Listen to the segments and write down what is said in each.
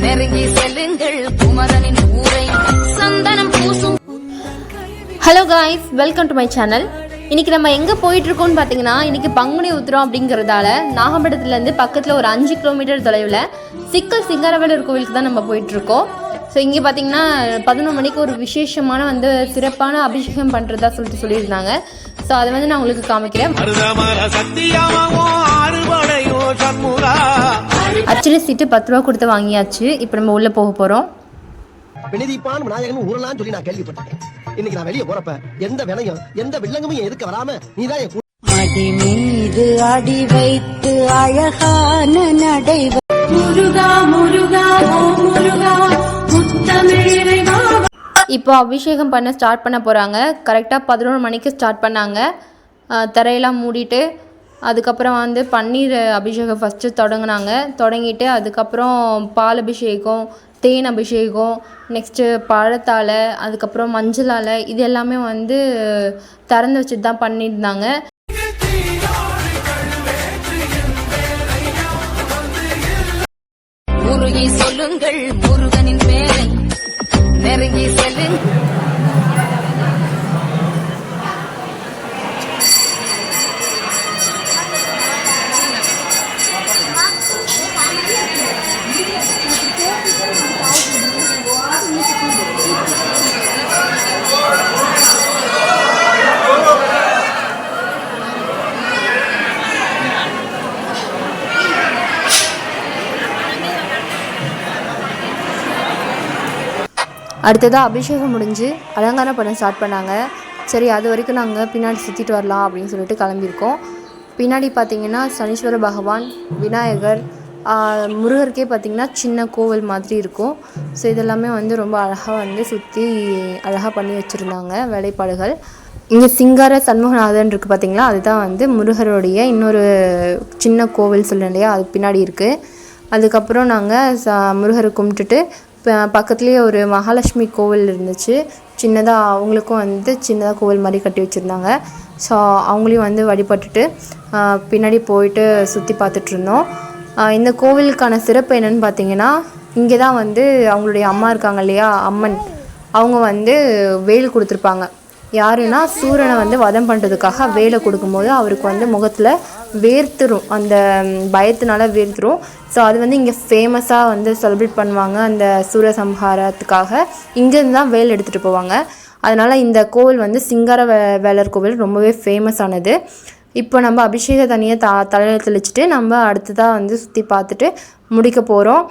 நெருங்கி செல்லுங்கள் குமரனின் ஊரை சந்தனம் பூசும். Hello guys, welcome to my channel. இன்றைக்கி நம்ம எங்கே போயிட்டுருக்கோம்னு பார்த்தீங்கன்னா, இன்றைக்கி பங்குனி உத்திரம் அப்படிங்கிறதால நாகப்பட்டினத்துலேருந்து பக்கத்தில் ஒரு 5 கிலோமீட்டர் தொலைவில் சிக்கல் சிங்காரவேலர் கோவிலுக்கு தான் நம்ம போயிட்டுருக்கோம். ஸோ இங்கே பார்த்தீங்கன்னா 11 மணிக்கு ஒரு விசேஷமான சிறப்பான அபிஷேகம் பண்ணுறதா சொல்லியிருந்தாங்க. ஸோ அதை நான் உங்களுக்கு காமிக்கிறேன். அர்ச்சனை சீட்டு 10 ரூபா கொடுத்து வாங்கியாச்சு. இப்போ நம்ம உள்ளே போக போகிறோம். வினதிப்பான் விநாயகன் ஊரலாம் சொல்லி நான் கேள்விப்பட்டேன். இன்னைக்கு நான் வெளியே போறப்ப எந்த வினையும் எந்த வில்லங்கமும் எதுக்கு வராம நீதான் என் அடி மீது அடி வைத்து அழகான நடை. முருகா முருகா ஓ முருகா முத்தமிழ். இப்போ அபிஷேகம் பண்ண ஸ்டார்ட் பண்ண போகிறாங்க. கரெக்டாக 11 மணிக்கு ஸ்டார்ட் பண்ணாங்க. தரையெல்லாம் மூடிட்டு அதுக்கப்புறம் பன்னீர் அபிஷேகம் ஃபஸ்ட்டு தொடங்கிட்டு அதுக்கப்புறம் பால் அபிஷேகம், தேன் அபிஷேகம், நெக்ஸ்ட்டு பழத்தால், அதுக்கப்புறம் மஞ்சளால், இது எல்லாமே திறந்து வச்சுட்டு தான் பண்ணியிருந்தாங்க. முருகி சொல்லுங்கள் முருகனின் பேரை நெருங்கி செல்லுங்கள். அடுத்ததாக அபிஷேகம் முடிஞ்சு அலங்காரம் பண்ண ஸ்டார்ட் பண்ணாங்க. சரி, அது வரைக்கும் நாங்கள் பின்னாடி சுற்றிட்டு வரலாம் அப்படின்னு சொல்லிட்டு கிளம்பியிருக்கோம். பின்னாடி பார்த்திங்கன்னா சனீஸ்வர பகவான், விநாயகர், முருகருக்கே பார்த்திங்கன்னா சின்ன கோவில் மாதிரி இருக்கும். ஸோ இதெல்லாமே ரொம்ப அழகாக சுற்றி அழகாக பண்ணி வச்சுருந்தாங்க வேலைப்பாடுகள். இங்கே சிங்கார சண்முகநாதன் இருக்குது பார்த்திங்களா, அதுதான் முருகருடைய இன்னொரு சின்ன கோவில் சொல்ல இல்லையா, அது பின்னாடி இருக்குது. அதுக்கப்புறம் நாங்கள் முருகரை கும்பிட்டுட்டு பக்கத்துலேயே ஒரு மகாலட்சுமி கோவில் இருந்துச்சு. சின்னதாக அவங்களுக்கும் சின்னதாக கோவில் மாதிரி கட்டி வச்சுருந்தாங்க. ஸோ அவங்களையும் வழிபட்டுட்டு பின்னாடி போயிட்டு சுற்றி பார்த்துட்ருந்தோம். இந்த கோவிலுக்கான சிறப்பு என்னென்னு பார்த்தீங்கன்னா, இங்கே தான் அவங்களுடைய அம்மா இருக்காங்க இல்லையா, அம்மன், அவங்க வேல் கொடுத்துருப்பாங்க. யாருன்னா சூரனை வதம் பண்ணுறதுக்காக வேலை கொடுக்கும்போது அவருக்கு முகத்தில் வேர்த்துரும், அந்த பயத்தினால வேர்த்துரும். ஸோ அது இங்கே ஃபேமஸாக செலிப்ரேட் பண்ணுவாங்க. அந்த சூரசம்ஹாரத்துக்காக இங்கேருந்து தான் வேல் எடுத்துகிட்டு போவாங்க. அதனால் இந்த கோவில் சிங்கார வேலர் கோவில் ரொம்பவே ஃபேமஸானது. இப்போ நம்ம அபிஷேக தண்ணியை தலையில் தெளிச்சுட்டு நம்ம அடுத்ததாக சுற்றி பார்த்துட்டு முடிக்க போகிறோம்.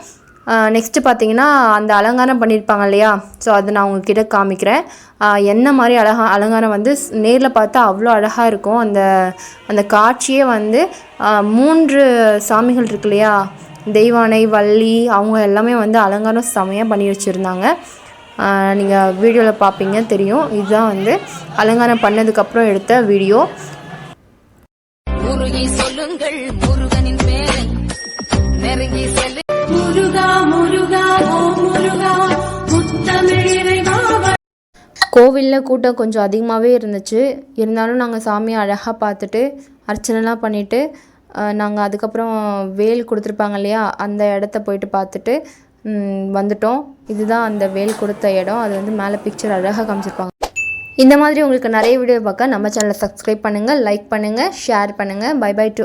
நெக்ஸ்ட்டு பார்த்திங்கன்னா அந்த அலங்காரம் பண்ணியிருப்பாங்க இல்லையா, ஸோ அது நான் உங்கள்கிட்ட காமிக்கிறேன். என்ன மாதிரி அலங்காரம் நேரில் பார்த்தா அவ்வளோ அழகாக இருக்கும். அந்த காட்சியே 3 சாமிகள் இருக்கு இல்லையா, தெய்வானை, வள்ளி, அவங்க எல்லாமே அலங்காரம் செமையாக பண்ணி வச்சுருந்தாங்க. நீங்கள் வீடியோவில் பார்ப்பீங்க, தெரியும். இதுதான் அலங்காரம் பண்ணதுக்கப்புறம் எடுத்த வீடியோ. முருகி சொல்லுங்கள் முருகனின் பேரை நெருங்கி செல்லுங்கள். முருகா முருகா ஓ முருகா முத்தமிழ். கோவிலில் கூட்டம் கொஞ்சம் அதிகமாகவே இருந்துச்சு. இருந்தாலும் நாங்கள் சாமியை அழகாக பார்த்துட்டு அர்ச்சனைலாம் பண்ணிவிட்டு நாங்கள் அதுக்கப்புறம் வேல் கொடுத்துருப்பாங்க இல்லையா, அந்த இடத்த போயிட்டு பார்த்துட்டு வந்துட்டோம். இதுதான் அந்த வேல் கொடுத்த இடம். அது மேலே பிக்சர் அழகாக காமிச்சிருப்பாங்க. இந்த மாதிரி உங்களுக்கு நிறைய வீடியோ பார்க்க நம்ம சேனலை சப்ஸ்கிரைப் பண்ணுங்கள், லைக் பண்ணுங்கள், ஷேர் பண்ணுங்கள். By by to